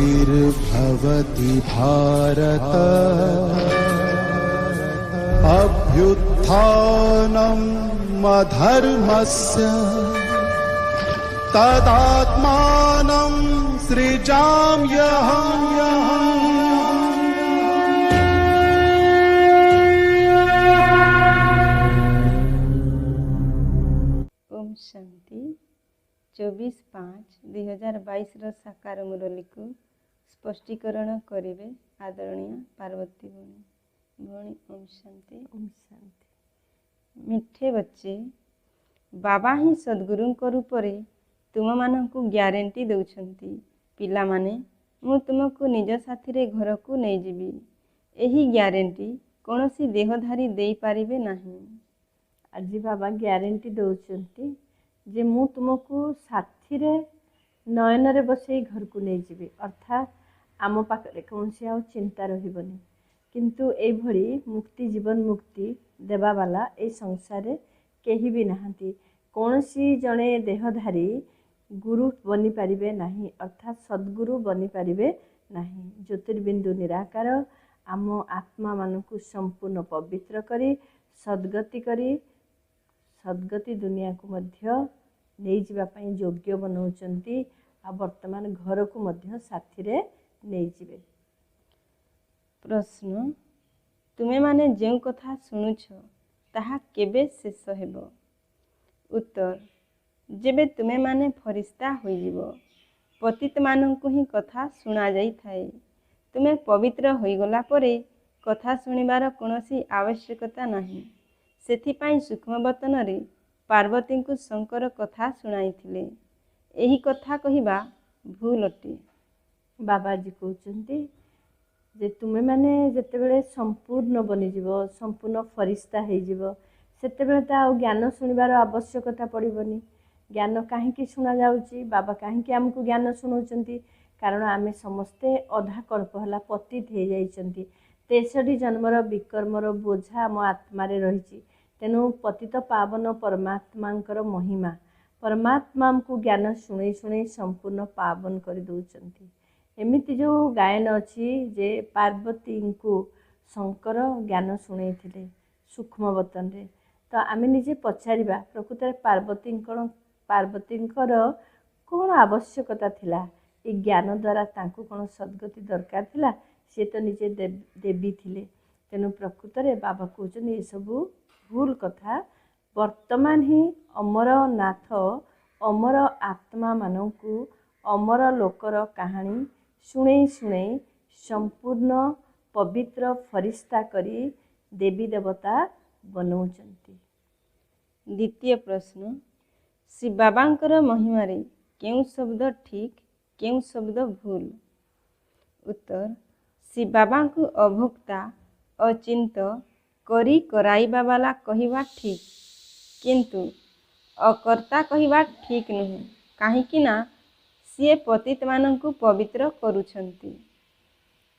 ग्लानिर्भवति भारत अभ्युत्थानम् अधर्मस्य तदात्मानं सृजाम्यहम्। ओम शांति 24/5/2022 साकार मुरली को स्पष्टीकरण करेंगे आदरणीय पार्वती भौणी। ओम शांति। ओम शांति। मिठे बच्चे, बाबा ही सद्गुरु रूप में तुम मानू ग्यारंटी दौरान पिला माने मु तुमको निज साथी रे घर को नहीं जीवी। यही ग्यारंटी कौन सी देहधारी दे पारिबे नहीं। आज बाबा ग्यारंटी दौरान जे मु तुमको साथी रे नयन रे बसई घर को नहीं जीवी, अर्थात आम पाखे कौन सी आ चिंता रही। किंतु एभली मुक्ति जीवन मुक्ति देवा वाला ए संसार केही भी नहांती। कौन सी जड़े देहधारी गुरु बनी पारिबे नहीं, अर्थात सद्गुरु बनी पारिबे नहीं। ज्योतिर्बिंदु निराकार आम आत्मा मानकु संपूर्ण पवित्र करी सद्गति दुनिया को मध्य नहीं जीवा पई योग्य बनाउचंती। आ वर्तमान घर को मध्य साथी रे नहीं जीवे। प्रश्न, तुमे माने जो कथा शुणुछ ताहा केबे शेष हेबो? उत्तर, जेबे तुमे माने फरिश्ता होई जीवो। पतित मानंकु ही कथा सुना जाई थाए। तुमे पवित्र होई गला परे कथा सुनिबार कोनोसी आवश्यकता नहीं। सेथिपाई सूक्ष्मवतन रे पार्वती को शंकर कथा शुणाइथिले। एही कथा कहिबा भूल अटे। बाबाजी कहते जे तुमे माने जेतेबेले संपूर्ण बनीजिवो, संपूर्ण फरिश्ता होइजिवो, सेतेबेले ता ज्ञान शुणिबार आवश्यकता पड़िबनी। ज्ञान कहीं शुणा जाउची, बाबा कहीं आमको ज्ञान शुणाउचंती? कारण आमे समस्ते अधा कल्प हला पतित हो जाइचंती। 63 जन्मर विकर्मर बोझा आम आत्मा रे रहिची। तेणु पतित पावन परमात्मांकर महिमा, परमात्मा को ज्ञान शुणे शुणे संपूर्ण पावन कर दौरान। एमिति जो गायन अच्छी जे पार्वती को शंकर ज्ञान शुणे सूक्ष्मवतन रे। तो आम निजे पचारिबा प्रकृत पार्वतींकर कौन आवश्यकता थिला? ये ज्ञान द्वारा तांको कौन सद्गति दरकार थिला? सी तो निजे देवी थिले। तेणु प्रकृत रे बाबा कहते ये सबू भूल कथा। वर्तमान ही अमर नाथ अमर आत्मा मानकु अमर लोकर कहानी शुणे शुणे संपूर्ण पवित्र फरिश्ता करी देवी देवता बनाउचंती। द्वितीय प्रश्न, श्री बाबांकर महिमारे केउ शब्द ठीक केउ शब्द भूल? उत्तर, श्री बाबा को अभोक्ता अचिंत करी कराइबा वाला कहिबा ठीक, किंतु अकर्ता कहिबा ठीक नहीं। काहेकि ना सी पतित मानंकु पवित्र करुछंती।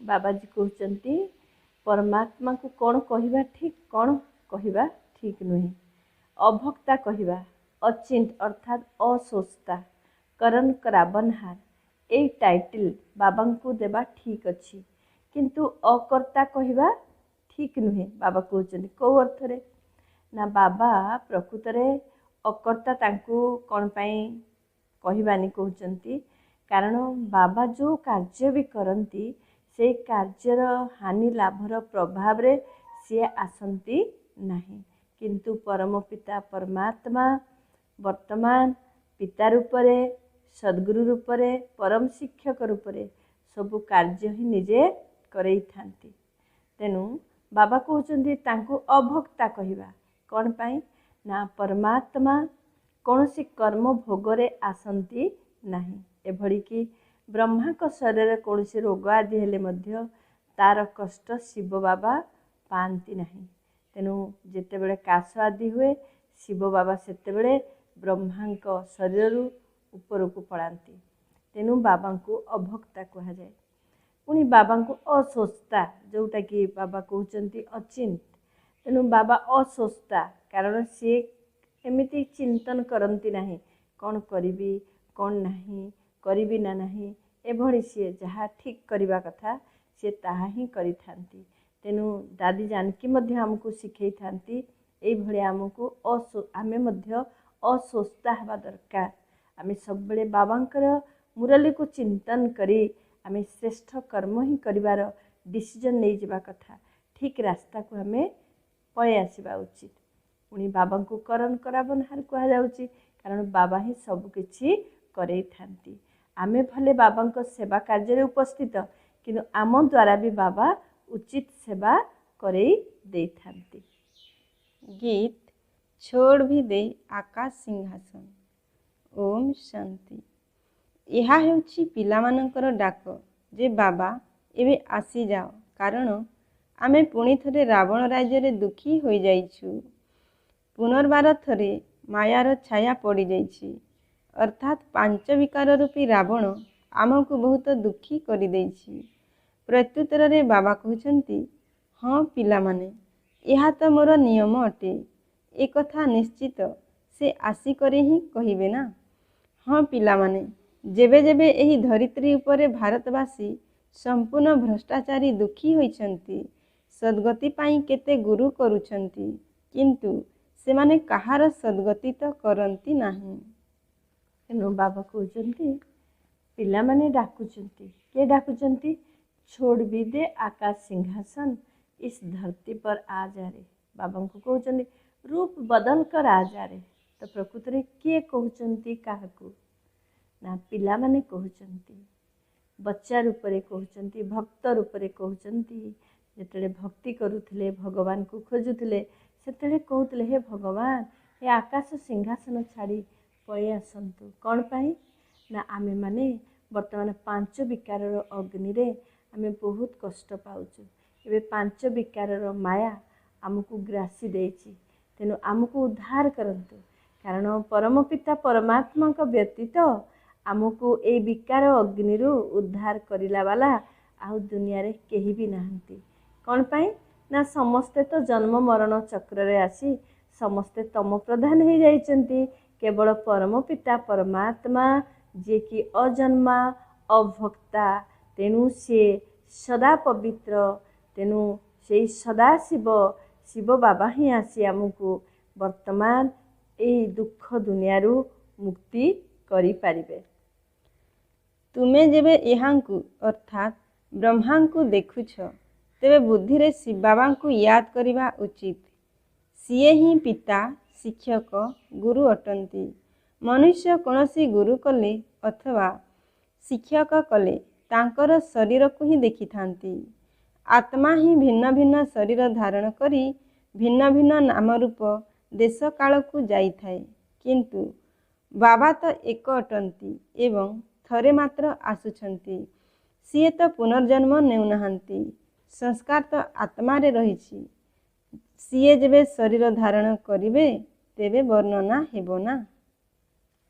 बाबाजी कहते परमात्मा को कौन कहिबा ठीक कौन कहिबा ठीक नुहे। अभक्ता कहिबा, अचिंत अर्थात असोचता, करण कराबनहार ए टाइटल बाबा को देबा ठीक अच्छी, किंतु अकर्ता कहिबा ठीक नुहे। बाबा कहते कौ अर्थ रे ना बाबा प्रकृत रे अकर्ता तांकु कौन पाई कहबानी कहते। कारण बाबा जो कार्य भी करती से कार्यर हानि लाभर प्रभाव रे सी आसंती नहीं। किंतु परम पिता परमात्मा वर्तमान पिता रूप रे सद्गुरु रूप रे परम शिक्षक रूप रे सबु कार्य ही निजे करई थांती। तेणु बाबा कहते तांकु अभक्ता कहिबा कौन पाई ना परमात्मा कौन सी कर्म भोगरे आसंती नहीं। एभली कि ब्रह्मा को शरीर कौन सी रोग आदि हेले मध्य तार कष्ट शिव बाबा पाती नहीं। तेणु जेतेबेले काश आदि हुए शिव बाबा सेतेबेले ब्रह्मा शरीर ऊपर को पड़ाती। तेणु बाबा को अभक्ता कहा जाए। पुणी बाबा को असोचता जोटा कि बाबा कहते अचिंत। तेणु बाबा असोचता कारण सी एमिति चिंतन करती नहीं कौन करी कौन नहीं करी ना नहीं एभଳି ସିଏ ଯାହା ଠିକ୍ କରିବା କଥା ସିଏ ତାହା ହିଁ କରିଥାନ୍ତି। ତେଣୁ ଦାଦି ଜାନକୀ ମଧ୍ୟ ଆମକୁ ଶିଖେଇଥାନ୍ତି ଏଇଭଳି ଆମକୁ ଆମେ ମଧ୍ୟ ଅସ୍ୱସ୍ଥା ହେବା ଦରକାର। ଆମେ ସବୁବେଳେ ବାବାଙ୍କର ମୁରଲୀକୁ ଚିନ୍ତନ କରି ଆମେ ଶ୍ରେଷ୍ଠ କର୍ମ ହିଁ କରିବାର ଡିସିଜନ୍ ନେଇଯିବା କଥା। ଠିକ୍ ରାସ୍ତାକୁ ଆମେ ପଳେଇ ଆସିବା ଉଚିତ। ପୁଣି ବାବାଙ୍କୁ କରନ କରାବନହାର କୁହାଯାଉଛି, କାରଣ ବାବା ହିଁ ସବୁକିଛି କରେଇଥାନ୍ତି। ଆମେ ଭଲେ ବାବାଙ୍କ ସେବା କାର୍ଯ୍ୟରେ ଉପସ୍ଥିତ, କିନ୍ତୁ ଆମ ଦ୍ୱାରା ବି ବାବା ଉଚିତ ସେବା କରେଇ ଦେଇଥାନ୍ତି। ଗୀତ ଛୋଡ଼ ବି ଦେ ଆକାଶ ସିଂହାସନ। ଓମ୍ ଶାନ୍ତି। ଏହା ହେଉଛି ପିଲାମାନଙ୍କର ଡାକ ଯେ ବାବା ଏବେ ଆସିଯାଅ, କାରଣ ଆମେ ପୁଣି ଥରେ ରାବଣ ରାଜ୍ୟରେ ଦୁଃଖୀ ହୋଇଯାଇଛୁ। ପୁନର୍ବାର ଥରେ ମାୟାର ଛାୟା ପଡ଼ିଯାଇଛି, ଅର୍ଥାତ୍ ପାଞ୍ଚ ବିକାର ରୂପୀ ରାବଣ ଆମକୁ ବହୁତ ଦୁଃଖୀ କରିଦେଇଛି। ପ୍ରତ୍ୟୁତ୍ତରରେ ବାବା କହୁଛନ୍ତି, ହଁ ପିଲାମାନେ, ଏହା ତ ମୋର ନିୟମ ଅଟେ। ଏ କଥା ନିଶ୍ଚିତ ସେ ଆସିକରି ହିଁ କହିବେ ନା। ହଁ ପିଲାମାନେ, ଯେବେ ଯେବେ ଏହି ଧରିତ୍ରୀ ଉପରେ ଭାରତବାସୀ ସମ୍ପୂର୍ଣ୍ଣ ଭ୍ରଷ୍ଟାଚାରୀ ଦୁଃଖୀ ହୋଇଛନ୍ତି, ସଦ୍ଗତି ପାଇଁ କେତେ ଗୁରୁ କରୁଛନ୍ତି, କିନ୍ତୁ ସେମାନେ କାହାର ସଦ୍ଗତି ତ କରନ୍ତି ନାହିଁ। ତେଣୁ ବାବା କହୁଛନ୍ତି ପିଲାମାନେ ଡାକୁଛନ୍ତି। କିଏ ଡାକୁଛନ୍ତି? ଛୋଡ଼ ବି ଦେ ଆକାଶ ସିଂହାସନ, ଇସ୍ ଧରती पर आ जा रे। ବାବାଙ୍କୁ କହୁଛନ୍ତି ରୂପ ବଦଲ କର आ जा रे। ତ ପ୍ରକୃତରେ କିଏ କହୁଛନ୍ତି କାହାକୁ? ନା ପିଲାମାନେ କହୁଛନ୍ତି। ବଚ୍ଚା ରୂପରେ କହୁଛନ୍ତି, ଭକ୍ତ ରୂପରେ କହୁଛନ୍ତି। ଯେତେବେଳେ ଭକ୍ତି କରୁଥିଲେ, ଭଗବାନଙ୍କୁ ଖୋଜୁଥିଲେ, ସେତେବେଳେ କହୁଥିଲେ ହେ ଭଗବାନ, ହେ ଆକାଶ ସିଂହାସନ ଛାଡ଼ି ପଳେଇ ଆସନ୍ତୁ। କ'ଣ ପାଇଁ? ନା ଆମେମାନେ ବର୍ତ୍ତମାନ ପାଞ୍ଚ ବିକାରର ଅଗ୍ନିରେ ଆମେ ବହୁତ କଷ୍ଟ ପାଉଛୁ। ଏବେ ପାଞ୍ଚ ବିକାରର ମାୟା ଆମକୁ ଗ୍ରାସି ଦେଇଛି। ତେଣୁ ଆମକୁ ଉଦ୍ଧାର କରନ୍ତୁ, କାରଣ ପରମ ପିତା ପରମାତ୍ମାଙ୍କ ବ୍ୟତୀତ ଆମକୁ ଏଇ ବିକାର ଅଗ୍ନିରୁ ଉଦ୍ଧାର କରିଲା ବାଲା ଆଉ ଦୁନିଆରେ କେହି ବି ନାହାନ୍ତି। କ'ଣ ପାଇଁ? ନା ସମସ୍ତେ ତ ଜନ୍ମ ମରଣ ଚକ୍ରରେ ଆସି ସମସ୍ତେ ତମ ପ୍ରଧାନ ହେଇଯାଇଛନ୍ତି। କେବଳ ପରମ ପିତା ପରମାତ୍ମା ଯିଏକି ଅଜନ୍ମା ଅଭକ୍ତା, ତେଣୁ ସିଏ ସଦା ପବିତ୍ର। ତେଣୁ ସେଇ ସଦାଶିବ ଶିବ ବାବା ହିଁ ଆସି ଆମକୁ ବର୍ତ୍ତମାନ ଏଇ ଦୁଃଖ ଦୁନିଆରୁ ମୁକ୍ତି କରିପାରିବେ। ତୁମେ ଯେବେ ଏହାଙ୍କୁ ଅର୍ଥାତ୍ ବ୍ରହ୍ମାଙ୍କୁ ଦେଖୁଛ, ତେବେ ବୁଦ୍ଧିରେ ଶିବ ବାବାଙ୍କୁ ୟାଦ କରିବା ଉଚିତ। ସିଏ ହିଁ ପିତା, ଶିକ୍ଷକ, ଗୁରୁ ଅଟନ୍ତି। ମନୁଷ୍ୟ କୌଣସି ଗୁରୁ କଲେ ଅଥବା ଶିକ୍ଷକ କଲେ ତାଙ୍କର ଶରୀରକୁ ହିଁ ଦେଖିଥାନ୍ତି। ଆତ୍ମା ହିଁ ଭିନ୍ନ ଭିନ୍ନ ଶରୀର ଧାରଣ କରି ଭିନ୍ନ ଭିନ୍ନ ନାମ ରୂପ ଦେଶ କାଳକୁ ଯାଇଥାଏ, କିନ୍ତୁ ବାବା ତ ଏକ ଅଟନ୍ତି ଏବଂ ଥରେ ମାତ୍ର ଆସୁଛନ୍ତି। ସିଏ ତ ପୁନର୍ଜନ୍ମ ନେଉନାହାନ୍ତି। ସଂସ୍କାର ତ ଆତ୍ମାରେ ରହିଛି। ସିଏ ଯେବେ ଶରୀର ଧାରଣ କରିବେ, ତେବେ ବର୍ଣ୍ଣନା ହେବ ନା।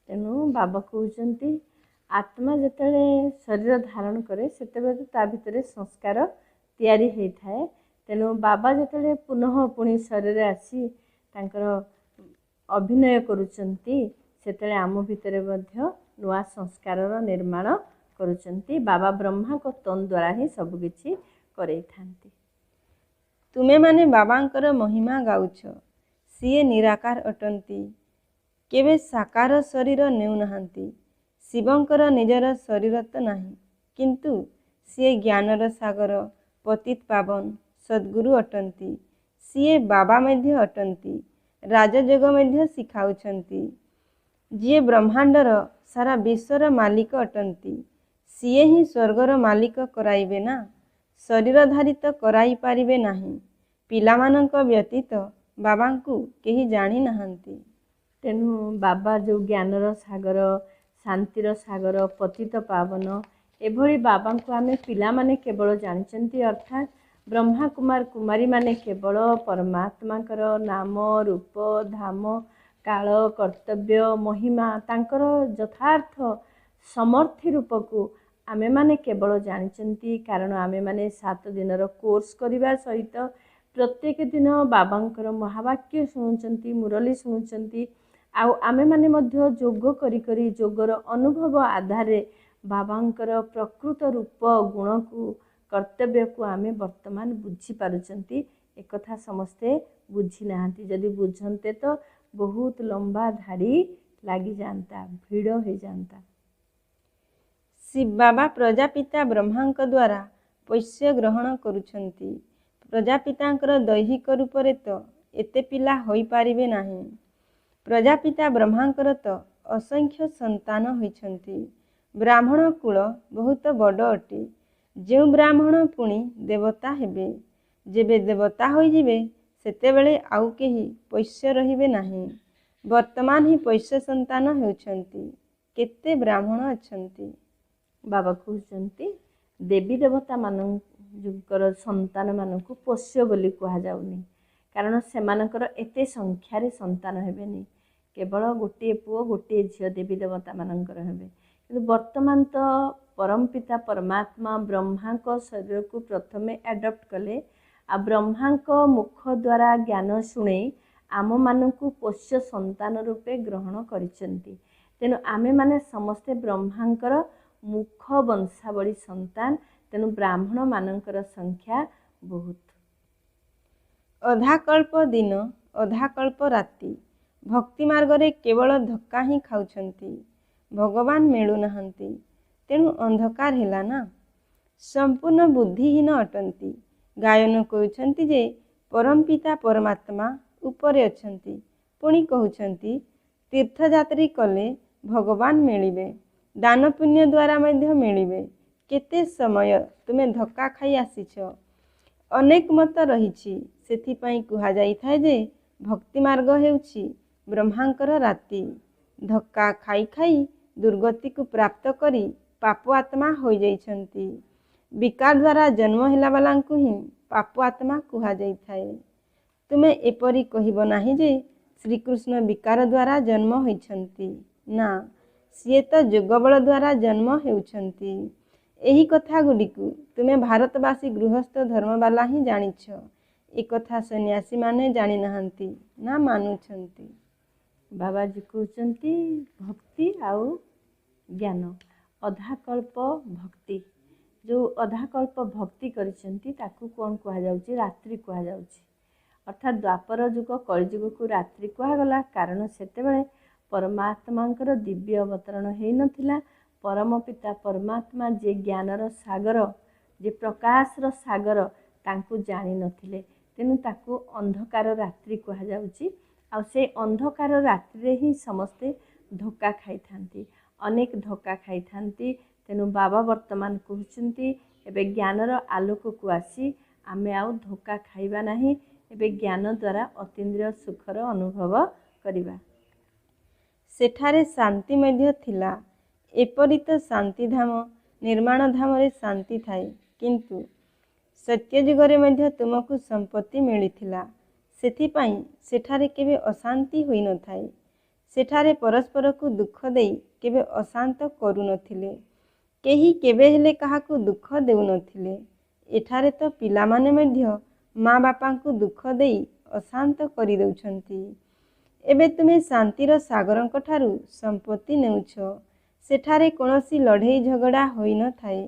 ତେଣୁ ବାବା କହୁଛନ୍ତି ଆତ୍ମା ଯେତେବେଳେ ଶରୀର ଧାରଣ କରେ, ସେତେବେଳେ ତା ଭିତରେ ସଂସ୍କାର ତିଆରି ହେଇଥାଏ। ତେଣୁ ବାବା ଯେତେବେଳେ ପୁଣି ଶରୀରରେ ଆସି ତାଙ୍କର ଅଭିନୟ କରୁଛନ୍ତି, ସେତେବେଳେ ଆମ ଭିତରେ ମଧ୍ୟ ନୂଆ ସଂସ୍କାରର ନିର୍ମାଣ କରୁଛନ୍ତି। ବାବା ବ୍ରହ୍ମାଙ୍କ ତନ ଦ୍ୱାରା ହିଁ ସବୁକିଛି କରେଇଥାନ୍ତି। ତୁମେମାନେ ବାବାଙ୍କର ମହିମା ଗାଉଛ। ସିଏ ନିରାକାର ଅଟନ୍ତି, କେବେ ସାକାର ଶରୀର ନେଉନାହାନ୍ତି। ଶିବଙ୍କର ନିଜର ଶରୀର ତ ନାହିଁ, କିନ୍ତୁ ସିଏ ଜ୍ଞାନର ସାଗର, ପତିତ ପାବନ, ସଦ୍ଗୁରୁ ଅଟନ୍ତି। ସିଏ ବାବା ମଧ୍ୟ ଅଟନ୍ତି, ରାଜଯୋଗ ମଧ୍ୟ ଶିଖାଉଛନ୍ତି। ଯିଏ ବ୍ରହ୍ମାଣ୍ଡର ସାରା ବିଶ୍ୱର ମାଲିକ ଅଟନ୍ତି, ସିଏ ହିଁ ସ୍ୱର୍ଗର ମାଲିକ କରାଇବେ ନା। ଶରୀରଧାରୀ ତ କରାଇ ପାରିବେ ନାହିଁ। ପିଲାମାନଙ୍କ ବ୍ୟତୀତ ବାବାଙ୍କୁ କେହି ଜାଣିନାହାନ୍ତି। ତେଣୁ ବାବା ଯେଉଁ ଜ୍ଞାନର ସାଗର, ଶାନ୍ତିର ସାଗର, ପତିତ ପାବନ, ଏଭଳି ବାବାଙ୍କୁ ଆମେ ପିଲାମାନେ କେବଳ ଜାଣିଛନ୍ତି। ଅର୍ଥାତ୍ ବ୍ରହ୍ମା କୁମାର କୁମାରୀମାନେ କେବଳ ପରମାତ୍ମାଙ୍କର ନାମ, ରୂପ, ଧାମ, କାଳ, କର୍ତ୍ତବ୍ୟ, ମହିମା, ତାଙ୍କର ଯଥାର୍ଥ ସମର୍ଥି ରୂପକୁ ଆମେମାନେ କେବଳ ଜାଣିଛନ୍ତି। କାରଣ ଆମେମାନେ 7 ଦିନର କୋର୍ସ କରିବା ସହିତ ପ୍ରତ୍ୟେକ ଦିନ ବାବାଙ୍କର ମହାବାକ୍ୟ ଶୁଣୁଛନ୍ତି, ମୁରଲୀ ଶୁଣୁଛନ୍ତି। ଆଉ ଆମେମାନେ ମଧ୍ୟ ଯୋଗ କରି ଯୋଗର ଅନୁଭବ ଆଧାରରେ ବାବାଙ୍କର ପ୍ରକୃତ ରୂପ ଗୁଣକୁ କର୍ତ୍ତବ୍ୟକୁ ଆମେ ବର୍ତ୍ତମାନ ବୁଝିପାରୁଛନ୍ତି। ଏକଥା ସମସ୍ତେ ବୁଝି ନାହାନ୍ତି। ଯଦି ବୁଝନ୍ତେ ତ ବହୁତ ଲମ୍ବା ଧାଡ଼ି ଲାଗିଯାଆନ୍ତା, ଭିଡ଼ ହୋଇଯାଆନ୍ତା। ବାବା ପ୍ରଜାପିତା ବ୍ରହ୍ମାଙ୍କ ଦ୍ୱାରା ପୋଷ୍ୟ ଗ୍ରହଣ କରୁଛନ୍ତି। ପ୍ରଜାପିତାଙ୍କର ଦୈହିକ ରୂପରେ ତ ଏତେ ପିଲା ହୋଇପାରିବେ ନାହିଁ। ପ୍ରଜାପିତା ବ୍ରହ୍ମାଙ୍କର ତ ଅସଂଖ୍ୟ ସନ୍ତାନ ହୋଇଛନ୍ତି। ବ୍ରାହ୍ମଣ କୂଳ ବହୁତ ବଡ଼ ଅଟେ। ଯେଉଁ ବ୍ରାହ୍ମଣ ପୁଣି ଦେବତା ହେବେ। ଯେବେ ଦେବତା ହୋଇଯିବେ ସେତେବେଳେ ଆଉ କେହି ପୋଷ୍ୟ ରହିବେ ନାହିଁ। ବର୍ତ୍ତମାନ ହିଁ ପୋଷ୍ୟ ସନ୍ତାନ ହେଉଛନ୍ତି। କେତେ ବ୍ରାହ୍ମଣ ଅଛନ୍ତି। ବାବା କହୁଛନ୍ତି ଦେବୀ ଦେବତା ମାନଙ୍କର ସନ୍ତାନମାନଙ୍କୁ ପୋଷ୍ୟ ବୋଲି କୁହାଯାଉନି, କାରଣ ସେମାନଙ୍କର ଏତେ ସଂଖ୍ୟାରେ ସନ୍ତାନ ହେବେନି। କେବଳ ଗୋଟିଏ ପୁଅ ଗୋଟିଏ ଝିଅ ଦେବୀ ଦେବତାମାନଙ୍କର ହେବେ। କିନ୍ତୁ ବର୍ତ୍ତମାନ ତ ପରମପିତା ପରମାତ୍ମା ବ୍ରହ୍ମାଙ୍କ ଶରୀରକୁ ପ୍ରଥମେ ଆଡପ୍ଟ କଲେ, ଆଉ ବ୍ରହ୍ମାଙ୍କ ମୁଖ ଦ୍ୱାରା ଜ୍ଞାନ ଶୁଣେଇ ଆମମାନଙ୍କୁ ପୋଷ୍ୟ ସନ୍ତାନ ରୂପେ ଗ୍ରହଣ କରିଛନ୍ତି। ତେଣୁ ଆମେମାନେ ସମସ୍ତେ ବ୍ରହ୍ମାଙ୍କର ମୁଖ ବଂଶାବଳୀ ସନ୍ତାନ। ତେଣୁ ବ୍ରାହ୍ମଣମାନଙ୍କର ସଂଖ୍ୟା ବହୁତ। ଅଧାକଳ୍ପ ଦିନ ଅଧାକଳ୍ପ ରାତି ଭକ୍ତି ମାର୍ଗରେ କେବଳ ଧକ୍କା ହିଁ ଖାଉଛନ୍ତି। ଭଗବାନ ମିଳୁନାହାନ୍ତି। ତେଣୁ ଅନ୍ଧକାର ହେଲା ନା। ସମ୍ପୂର୍ଣ୍ଣ ବୁଦ୍ଧିହୀନ ଅଟନ୍ତି। ଗାୟନ କହୁଛନ୍ତି ଯେ ପରମପିତା ପରମାତ୍ମା ଉପରେ ଅଛନ୍ତି, ପୁଣି କହୁଛନ୍ତି ତୀର୍ଥଯାତ୍ରୀ କଲେ ଭଗବାନ ମିଳିବେ, ଦାନ ପୁଣ୍ୟ ଦ୍ୱାରା ମଧ୍ୟ ମିଳିବେ। କେତେ ସମୟ ତୁମେ ଧକ୍କା ଖାଇ ଆସିଛ। ଅନେକ ମତ ରହିଛି। ସେଥିପାଇଁ କୁହାଯାଇଥାଏ ଯେ ଭକ୍ତି ମାର୍ଗ ହେଉଛି ବ୍ରହ୍ମାଙ୍କର ରାତି। ଧକ୍କା ଖାଇ ଖାଇ ଦୁର୍ଗତିକୁ ପ୍ରାପ୍ତ କରି ପାପ ଆତ୍ମା ହୋଇଯାଇଛନ୍ତି। ବିକାର ଦ୍ୱାରା ଜନ୍ମ ହେଲା ବାଲାଙ୍କୁ ହିଁ ପାପ ଆତ୍ମା କୁହାଯାଇଥାଏ। ତୁମେ ଏପରି କହିବ ନାହିଁ ଯେ ଶ୍ରୀକୃଷ୍ଣ ବିକାର ଦ୍ୱାରା ଜନ୍ମ ହୋଇଛନ୍ତି। ନା, ସିଏ ତ ଯୋଗବଳ ଦ୍ୱାରା ଜନ୍ମ ହେଉଛନ୍ତି। ଏହି କଥା ଗୁଡ଼ିକୁ ତୁମେ ଭାରତବାସୀ ଗୃହସ୍ଥ ଧର୍ମବାଲା ହିଁ ଜାଣିଛ। ଏକଥା ସନ୍ନ୍ୟାସୀମାନେ ଜାଣିନାହାନ୍ତି ନା ମାନୁଛନ୍ତି। ବାବାଜୀ କହୁଛନ୍ତି ଭକ୍ତି ଆଉ ଜ୍ଞାନ ଅଧାକଳ୍ପ ଭକ୍ତି। ଯେଉଁ ଅଧାକଳ୍ପ ଭକ୍ତି କରିଛନ୍ତି ତାକୁ କ'ଣ କୁହାଯାଉଛି? ରାତ୍ରି କୁହାଯାଉଛି। ଅର୍ଥାତ୍ ଦ୍ୱାପର ଯୁଗ କଳିଯୁଗକୁ ରାତ୍ରି କୁହାଗଲା, କାରଣ ସେତେବେଳେ ପରମାତ୍ମାଙ୍କର ଦିବ୍ୟ ଅବତରଣ ହେଇନଥିଲା। ପରମ ପିତା ପରମାତ୍ମା ଯେ ଜ୍ଞାନର ସାଗର, ଯେ ପ୍ରକାଶର ସାଗର, ତାଙ୍କୁ ଜାଣିନଥିଲେ। ତେଣୁ ତାକୁ ଅନ୍ଧକାର ରାତ୍ରି କୁହାଯାଉଛି। ଆଉ ସେ ଅନ୍ଧକାର ରାତ୍ରିରେ ହିଁ ସମସ୍ତେ ଧୋକା ଖାଇଥାନ୍ତି, ଅନେକ ଧୋକା ଖାଇଥାନ୍ତି। ତେଣୁ ବାବା ବର୍ତ୍ତମାନ କହୁଛନ୍ତି ଏବେ ଜ୍ଞାନର ଆଲୋକକୁ ଆସି ଆମେ ଆଉ ଧୋକା ଖାଇବା ନାହିଁ। ଏବେ ଜ୍ଞାନ ଦ୍ୱାରା ଅତୀନ୍ଦ୍ରିୟ ସୁଖର ଅନୁଭବ କରିବା। ସେଠାରେ ଶାନ୍ତି ମଧ୍ୟ ଥିଲା। ଏପରି ତ ଶାନ୍ତିଧାମ ନିର୍ମାଣ ଧାମରେ ଶାନ୍ତି ଥାଏ, କିନ୍ତୁ ସତ୍ୟଯୁଗରେ ମଧ୍ୟ ତୁମକୁ ସମ୍ପତ୍ତି ମିଳିଥିଲା। ସେଥିପାଇଁ ସେଠାରେ କେବେ ଅଶାନ୍ତି ହୋଇନଥାଏ। ସେଠାରେ ପରସ୍ପରକୁ ଦୁଃଖ ଦେଇ କେବେ ଅଶାନ୍ତ କରୁନଥିଲେ। କେହି କେବେ ହେଲେ କାହାକୁ ଦୁଃଖ ଦେଉନଥିଲେ। ଏଠାରେ ତ ପିଲାମାନେ ମଧ୍ୟ ମା ବାପାଙ୍କୁ ଦୁଃଖ ଦେଇ ଅଶାନ୍ତ କରିଦେଉଛନ୍ତି। ଏବେ ତୁମେ ଶାନ୍ତିର ସାଗରଙ୍କ ଠାରୁ ସମ୍ପତ୍ତି ନେଉଛ। ସେଠାରେ କୌଣସି ଲଢ଼େଇ ଝଗଡ଼ା ହୋଇନଥାଏ।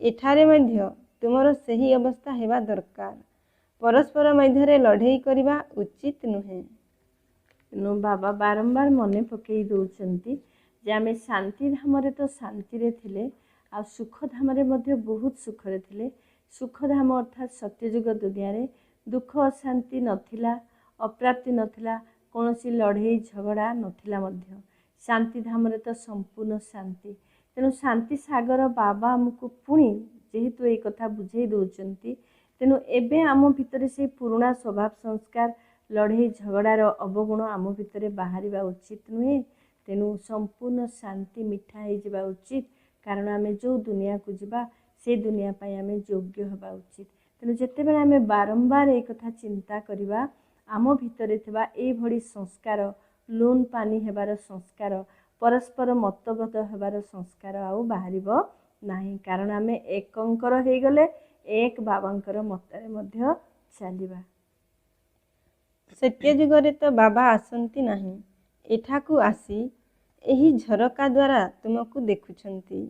ଏଠାରେ ମଧ୍ୟ ତୁମର ସେହି ଅବସ୍ଥା ହେବା ଦରକାର। ପରସ୍ପର ମଧ୍ୟରେ ଲଢ଼େଇ କରିବା ଉଚିତ ନୁହେଁ। ତେଣୁ ବାବା ବାରମ୍ବାର ମନେ ପକାଇ ଦେଉଛନ୍ତି ଯେ ଆମେ ଶାନ୍ତିଧାମରେ ତ ଶାନ୍ତିରେ ଥିଲେ, ଆଉ ସୁଖଧାମରେ ମଧ୍ୟ ବହୁତ ସୁଖରେ ଥିଲେ। ସୁଖଧାମ ଅର୍ଥାତ୍ ସତ୍ୟଯୁଗ ଦୁନିଆରେ ଦୁଃଖ ଅଶାନ୍ତି ନଥିଲା, ଅପ୍ରାପ୍ତି ନଥିଲା, କୌଣସି ଲଢ଼େଇ ଝଗଡ଼ା ନଥିଲା ମଧ୍ୟ। ଶାନ୍ତିଧାମରେ ତ ସମ୍ପୂର୍ଣ୍ଣ ଶାନ୍ତି। ତେଣୁ ଶାନ୍ତି ସାଗର ବାବା ଆମକୁ ପୁଣି ଯେହେତୁ ଏଇ କଥା ବୁଝେଇ ଦେଉଛନ୍ତି, ତେଣୁ ଏବେ ଆମ ଭିତରେ ସେଇ ପୁରୁଣା ସ୍ୱଭାବ ସଂସ୍କାର, ଲଢ଼େଇ ଝଗଡ଼ାର ଅବଗୁଣ ଆମ ଭିତରେ ବାହାରିବା ଉଚିତ ନୁହେଁ। ତେଣୁ ସମ୍ପୂର୍ଣ୍ଣ ଶାନ୍ତି ମିଠା ହେଇଯିବା ଉଚିତ, କାରଣ ଆମେ ଯେଉଁ ଦୁନିଆକୁ ଯିବା ସେଇ ଦୁନିଆ ପାଇଁ ଆମେ ଯୋଗ୍ୟ ହେବା ଉଚିତ। ତେଣୁ ଯେତେବେଳେ ଆମେ ବାରମ୍ବାର ଏଇ କଥା ଚିନ୍ତା କରିବା, ଆମ ଭିତରେ ଥିବା ଏଇଭଳି ସଂସ୍କାର, ଲୁନ୍ ପାନି ହେବାର ସଂସ୍କାର, ପରସ୍ପର ମତଭେଦ ହେବାର ସଂସ୍କାର ଆଉ ବାହାରିବ ନାହିଁ। କାରଣ ଆମେ ଏକଙ୍କର ହେଇଗଲେ ଏକ ବାବାଙ୍କର ମତରେ ମଧ୍ୟ ଚାଲିବା। ସତ୍ୟଯୁଗରେ ତ ବାବା ଆସନ୍ତି ନାହିଁ। ଏଠାକୁ ଆସି ଏହି ଝରକା ଦ୍ୱାରା ତୁମକୁ ଦେଖୁଛନ୍ତି।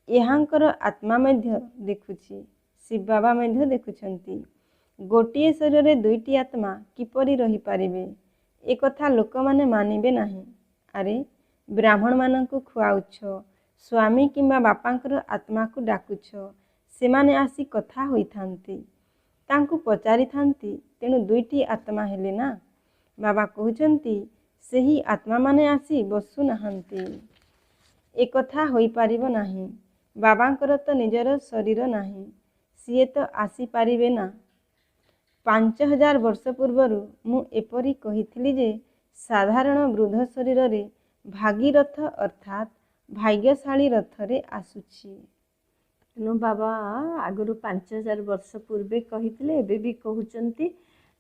ଏହାଙ୍କର ଆତ୍ମା ମଧ୍ୟ ଦେଖୁଛି, ଶିବ ବାବା ମଧ୍ୟ ଦେଖୁଛନ୍ତି। ଗୋଟିଏ ଶରୀରରେ ଦୁଇଟି ଆତ୍ମା କିପରି ରହିପାରିବେ? ଏକଥା ଲୋକମାନେ ମାନିବେ ନାହିଁ। ଆରେ ବ୍ରାହ୍ମଣମାନଙ୍କୁ ଖୁଆଉଛ, ସ୍ୱାମୀ କିମ୍ବା ବାପାଙ୍କର ଆତ୍ମାକୁ ଡାକୁଛ, ସେମାନେ ଆସି କଥା ହୋଇଥାନ୍ତି, ତାଙ୍କୁ ପଚାରିଥାନ୍ତି, ତେଣୁ ଦୁଇଟି ଆତ୍ମା ହେଲେ ନା। ବାବା କହୁଛନ୍ତି ସେହି ଆତ୍ମାମାନେ ଆସି ବସୁନାହାନ୍ତି। ଏକଥା ହୋଇପାରିବ ନାହିଁ। ବାବାଙ୍କର ତ ନିଜର ଶରୀର ନାହିଁ, ସିଏ ତ ଆସିପାରିବେ ନା। 5000 ବର୍ଷ ପୂର୍ବରୁ ମୁଁ ଏପରି କହିଥିଲି ଯେ ସାଧାରଣ ବୃଦ୍ଧ ଶରୀରରେ ଭାଗୀରଥ ଅର୍ଥାତ୍ ଭାଗ୍ୟଶାଳୀ ରଥରେ ଆସୁଛି। ତେଣୁ ବାବା ଆଗରୁ 5000 ବର୍ଷ ପୂର୍ବେ କହିଥିଲେ, ଏବେ ବି କହୁଛନ୍ତି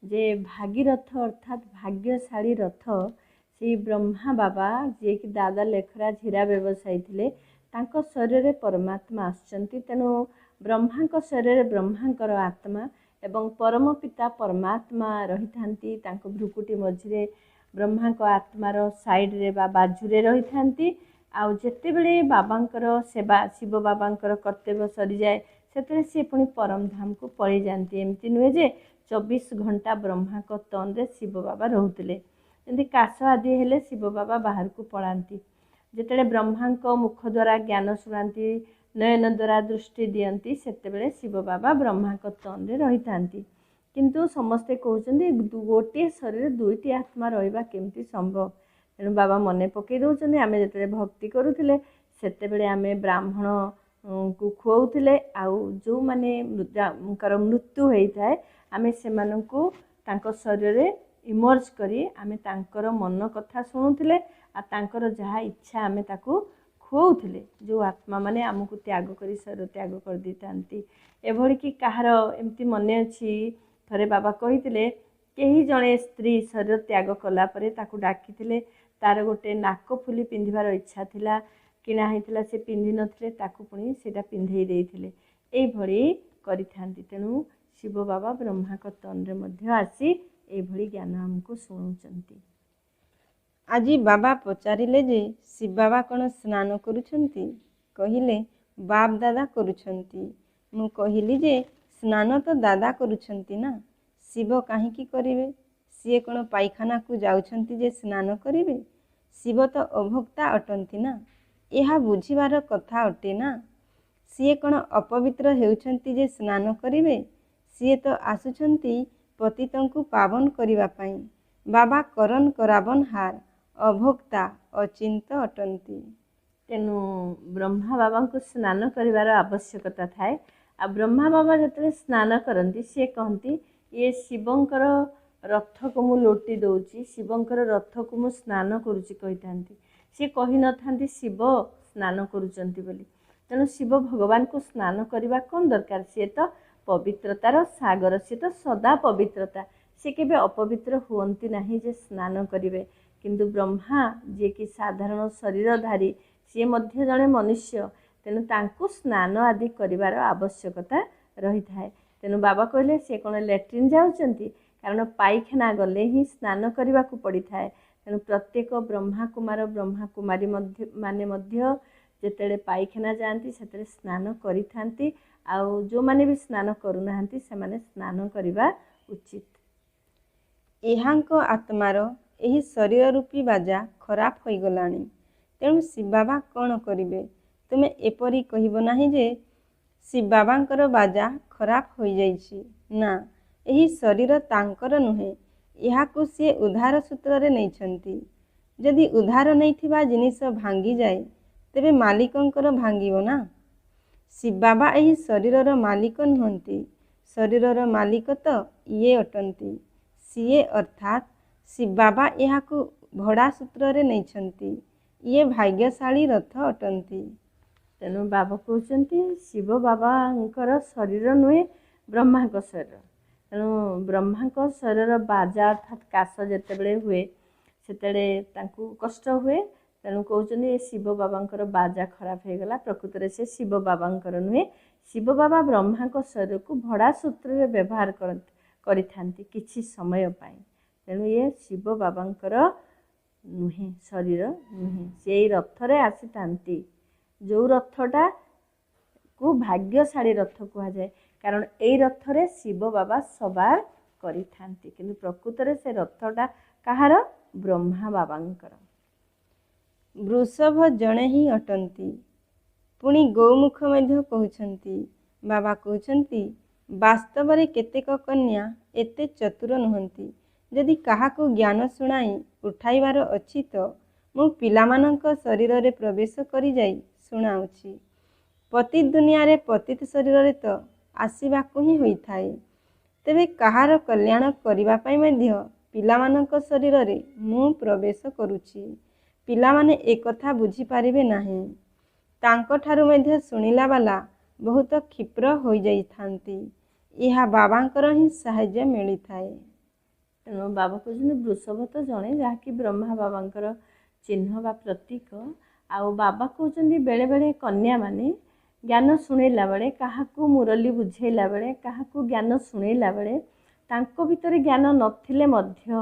ଯେ ଭାଗୀରଥ ଅର୍ଥାତ୍ ଭାଗ୍ୟଶାଳୀ ରଥ ସେଇ ବ୍ରହ୍ମା ବାବା, ଯିଏକି ଦାଦା ଲେଖରାଜ ହୀରା ବ୍ୟବସାୟୀ ଥିଲେ, ତାଙ୍କ ଶରୀରରେ ପରମାତ୍ମା ଆସୁଛନ୍ତି। ତେଣୁ ବ୍ରହ୍ମାଙ୍କ ଶରୀରରେ ବ୍ରହ୍ମାଙ୍କର ଆତ୍ମା ଏବଂ ପରମ ପିତା ପରମାତ୍ମା ରହିଥାନ୍ତି। ତାଙ୍କ ଭ୍ରୁକୁଟି ମଝିରେ ବ୍ରହ୍ମାଙ୍କ ଆତ୍ମାର ସାଇଡ଼ରେ ବା ବାଜୁରେ ରହିଥାନ୍ତି। ଆଉ ଯେତେବେଳେ ବାବାଙ୍କର ସେବା, ଶିବ ବାବାଙ୍କର କର୍ତ୍ତବ୍ୟ ସରିଯାଏ, ସେତେବେଳେ ସିଏ ପୁଣି ପରମ ଧାମକୁ ପଳେଇ ଯାଆନ୍ତି। ଏମିତି ନୁହେଁ ଯେ 24 ଘଣ୍ଟା ବ୍ରହ୍ମାଙ୍କ ତନରେ ଶିବ ବାବା ରହୁଥିଲେ। ଯେମିତି କାଶ ଆଦି ହେଲେ ଶିବ ବାବା ବାହାରକୁ ପଳାନ୍ତି। ଯେତେବେଳେ ବ୍ରହ୍ମାଙ୍କ ମୁଖ ଦ୍ୱାରା ଜ୍ଞାନ ଶୁଣାନ୍ତି, ନୟନ ଦ୍ୱାରା ଦୃଷ୍ଟି ଦିଅନ୍ତି, ସେତେବେଳେ ଶିବ ବାବା ବ୍ରହ୍ମାଙ୍କ ତନରେ ରହିଥାନ୍ତି। କିନ୍ତୁ ସମସ୍ତେ କହୁଛନ୍ତି ଗୋଟିଏ ଶରୀରରେ ଦୁଇଟି ଆତ୍ମା ରହିବା କେମିତି ସମ୍ଭବ? ତେଣୁ ବାବା ମନେ ପକାଇ ଦେଉଛନ୍ତି, ଆମେ ଯେତେବେଳେ ଭକ୍ତି କରୁଥିଲେ ସେତେବେଳେ ଆମେ ବ୍ରାହ୍ମଣଙ୍କୁ ଖୁଆଉଥିଲେ, ଆଉ ଯେଉଁମାନଙ୍କର ମୃତ୍ୟୁ ହୋଇଥାଏ ଆମେ ସେମାନଙ୍କୁ ତାଙ୍କ ଶରୀରରେ ଇମର୍ଜ କରି ଆମେ ତାଙ୍କର ମନ କଥା ଶୁଣୁଥିଲେ, ଆଉ ତାଙ୍କର ଯାହା ଇଚ୍ଛା ଆମେ ତାକୁ ଖୁଆଉଥିଲେ। ଯେଉଁ ଆତ୍ମାମାନେ ଆମକୁ ତ୍ୟାଗ କରି ଶରୀର ତ୍ୟାଗ କରିଦେଇଥାନ୍ତି। ଏଭଳିକି କାହାର ଏମିତି ମନେ ଅଛି, ଥରେ ବାବା କହିଥିଲେ କେହି ଜଣେ ସ୍ତ୍ରୀ ଶରୀର ତ୍ୟାଗ କଲା ପରେ ତାକୁ ଡାକିଥିଲେ, ତାର ଗୋଟେ ନାକଫୁଲି ପିନ୍ଧିବାର ଇଚ୍ଛା ଥିଲା, କିଣା ହେଇଥିଲା, ସେ ପିନ୍ଧିନଥିଲେ, ତାକୁ ପୁଣି ସେଇଟା ପିନ୍ଧେଇ ଦେଇଥିଲେ। ଏଇଭଳି କରିଥାନ୍ତି। ତେଣୁ ଶିବ ବାବା ବ୍ରହ୍ମାଙ୍କ ତନରେ ମଧ୍ୟ ଆସି ଏଇଭଳି ଜ୍ଞାନ ଆମକୁ ଶୁଣାଉଛନ୍ତି। ଆଜି ବାବା ପଚାରିଲେ ଯେ ଶିବ ବାବା କ'ଣ ସ୍ନାନ କରୁଛନ୍ତି? କହିଲେ ବାପ ଦାଦା କରୁଛନ୍ତି। ମୁଁ କହିଲି ଯେ ସ୍ନାନ ତ ଦାଦା କରୁଛନ୍ତି ନା, ଶିବ କାହିଁକି କରିବେ? ସିଏ କ'ଣ ପାଇଖାନାକୁ ଯାଉଛନ୍ତି ଯେ ସ୍ନାନ କରିବେ? ଶିବ ତ ଅଭୋକ୍ତା ଅଟନ୍ତି ନା, ଏହା ବୁଝିବାର କଥା ଅଟେ ନା। ସିଏ କ'ଣ ଅପବିତ୍ର ହେଉଛନ୍ତି ଯେ ସ୍ନାନ କରିବେ? ସିଏ ତ ଆସୁଛନ୍ତି ପତିତଙ୍କୁ ପାବନ କରିବା ପାଇଁ। ବାବା କରନ୍ କରାବନ ହାର, ଅଭୋକ୍ତା ଅଚିନ୍ତ ଅଟନ୍ତି। ତେଣୁ ବ୍ରହ୍ମା ବାବାଙ୍କୁ ସ୍ନାନ କରିବାର ଆବଶ୍ୟକତା ଥାଏ। ଆଉ ବ୍ରହ୍ମା ବାବା ଯେତେବେଳେ ସ୍ନାନ କରନ୍ତି, ସିଏ କହନ୍ତି ଇଏ ଶିବଙ୍କର ରଥକୁ ମୁଁ ଲୋଟି ଦେଉଛି, ଶିବଙ୍କର ରଥକୁ ମୁଁ ସ୍ନାନ କରୁଛି କହିଥାନ୍ତି। ସିଏ କହିନଥାନ୍ତି ଶିବ ସ୍ନାନ କରୁଛନ୍ତି ବୋଲି। ତେଣୁ ଶିବ ଭଗବାନଙ୍କୁ ସ୍ନାନ କରିବା କ'ଣ ଦରକାର? ସିଏ ତ ପବିତ୍ରତାର ସାଗର, ସିଏ ତ ସଦା ପବିତ୍ରତା, ସିଏ କେବେ ଅପବିତ୍ର ହୁଅନ୍ତି ନାହିଁ ଯେ ସ୍ନାନ କରିବେ। କିନ୍ତୁ ବ୍ରହ୍ମା ଯିଏକି ସାଧାରଣ ଶରୀରଧାରୀ, ସିଏ ମଧ୍ୟ ଜଣେ ମନୁଷ୍ୟ, ତେଣୁ ତାଙ୍କୁ ସ୍ନାନ ଆଦି କରିବାର ଆବଶ୍ୟକତା ରହିଥାଏ। ତେଣୁ ବାବା କହିଲେ ସିଏ କ'ଣ ଲ୍ୟାଟ୍ରିନ୍ ଯାଉଛନ୍ତି? କାରଣ ପାଇଖାନା ଗଲେ ହିଁ ସ୍ନାନ କରିବାକୁ ପଡ଼ିଥାଏ। ତେଣୁ ପ୍ରତ୍ୟେକ ବ୍ରହ୍ମାକୁମାର ବ୍ରହ୍ମାକୁମାରୀ ମାନେ ମଧ୍ୟ ଯେତେବେଳେ ପାଇଖାନା ଯାଆନ୍ତି ସେତେବେଳେ ସ୍ନାନ କରିଥାନ୍ତି। ଆଉ ଯେଉଁମାନେ ବି ସ୍ନାନ କରୁନାହାନ୍ତି ସେମାନେ ସ୍ନାନ କରିବା ଉଚିତ। ଏହାଙ୍କ ଆତ୍ମାର ଏହି ଶରୀର ରୂପୀ ବାଜା ଖରାପ ହୋଇଗଲାଣି, ତେଣୁ ଶିବ ବାବା କ'ଣ କରିବେ? ତୁମେ ଏପରି କହିବ ନାହିଁ ଯେ ଶିବ ବାବାଙ୍କର ବାଜା ଖରାପ ହୋଇଯାଇଛି। ନା, ଏହି ଶରୀର ତାଙ୍କର ନୁହେଁ, ଏହାକୁ ସିଏ ଉଦ୍ଧାର ସୂତ୍ରରେ ନେଇଛନ୍ତି। ଯଦି ଉଦ୍ଧାର ନେଇଥିବା ଜିନିଷ ଭାଙ୍ଗିଯାଏ, ତେବେ ମାଲିକଙ୍କର ଭାଙ୍ଗିବ ନା। ଶିବ ବାବା ଏହି ଶରୀରର ମାଲିକ ନୁହନ୍ତି, ଶରୀରର ମାଲିକ ତ ଇଏ ଅଟନ୍ତି। ସିଏ ଅର୍ଥାତ୍ ଶିବ ବାବା ଏହାକୁ ଭଡ଼ା ସୂତ୍ରରେ ନେଇଛନ୍ତି। ଇଏ ଭାଗ୍ୟଶାଳୀ ରଥ ଅଟନ୍ତି। ତେଣୁ ବାବା କହୁଛନ୍ତି ଶିବ ବାବାଙ୍କର ଶରୀର ନୁହେଁ, ବ୍ରହ୍ମାଙ୍କ ଶରୀର। ତେଣୁ ବ୍ରହ୍ମାଙ୍କ ଶରୀର ବାଜା ଅର୍ଥାତ୍ କାଶ ଯେତେବେଳେ ହୁଏ ସେତେବେଳେ ତାଙ୍କୁ କଷ୍ଟ ହୁଏ। ତେଣୁ କହୁଛନ୍ତି ଏ ଶିବ ବାବାଙ୍କର ବାଜା ଖରାପ ହେଇଗଲା। ପ୍ରକୃତରେ ସେ ଶିବ ବାବାଙ୍କର ନୁହେଁ, ଶିବ ବାବା ବ୍ରହ୍ମାଙ୍କ ଶରୀରକୁ ଭଡ଼ା ସୂତ୍ରରେ ବ୍ୟବହାର କରିଥାନ୍ତି କିଛି ସମୟ ପାଇଁ। ତେଣୁ ଇଏ ଶିବ ବାବାଙ୍କର ନୁହେଁ, ଶରୀର ନୁହେଁ, ସେଇ ରଥରେ ଆସିଥାନ୍ତି। ଯେଉଁ ରଥଟା को भाग्यशाली रथ कुहाଯାए, कारण एई रथरे शिव बाबा सवार କରିଥାନ୍ତି, କିନ୍ତୁ ପ୍ରକୃତରେ ସେ ରଥଟା କାହାର? ବ୍ରହ୍ମା ବାବାଙ୍କର। ବୃଷଭ ଜଣେ ହିଁ ଅଟନ୍ତି। ପୁଣି ଗୌମୁଖ ମଧ୍ୟ କହୁଛନ୍ତି। ବାବା କହୁଛନ୍ତି ବାସ୍ତବରେ କେତେକ କନ୍ୟା ଏତେ ଚତୁର ନୁହନ୍ତି। ଯଦି କାହାକୁ ଜ୍ଞାନ ଶୁଣାଇ ଉଠାଇବାର ଅଛି ତ ମୁଁ ପିଲାମାନଙ୍କ ଶରୀରରେ ପ୍ରବେଶ କରି ଯାଇ ଶୁଣାଉଛି। ପତିତ ଦୁନିଆରେ ପତିତ ଶରୀରରେ ତ ଆସିବାକୁ ହିଁ ହୋଇଥାଏ। ତେବେ କାହାର କଲ୍ୟାଣ କରିବା ପାଇଁ ମଧ୍ୟ ପିଲାମାନଙ୍କ ଶରୀରରେ ମୁଁ ପ୍ରବେଶ କରୁଛି। ପିଲାମାନେ ଏକଥା ବୁଝିପାରିବେ ନାହିଁ। ତାଙ୍କଠାରୁ ମଧ୍ୟ ଶୁଣିଲା ବାଲା ବହୁତ କ୍ଷିପ୍ର ହୋଇଯାଇଥାନ୍ତି। ଏହା ବାବାଙ୍କର ହିଁ ସାହାଯ୍ୟ ମିଳିଥାଏ। ତେଣୁ ବାବା କହୁଛନ୍ତି ବୃଷଭ ତ ଜଣେ ଯାହାକି ବ୍ରହ୍ମା ବାବାଙ୍କର ଚିହ୍ନ ବା ପ୍ରତୀକ। ଆଉ ବାବା କହୁଛନ୍ତି ବେଳେବେଳେ କନ୍ୟାମାନେ ଜ୍ଞାନ ଶୁଣେଇଲା ବେଳେ, କାହାକୁ ମୁରଲି ବୁଝେଇଲା ବେଳେ, କାହାକୁ ଜ୍ଞାନ ଶୁଣେଇଲା ବେଳେ ତାଙ୍କ ଭିତରେ ଜ୍ଞାନ ନଥିଲେ ମଧ୍ୟ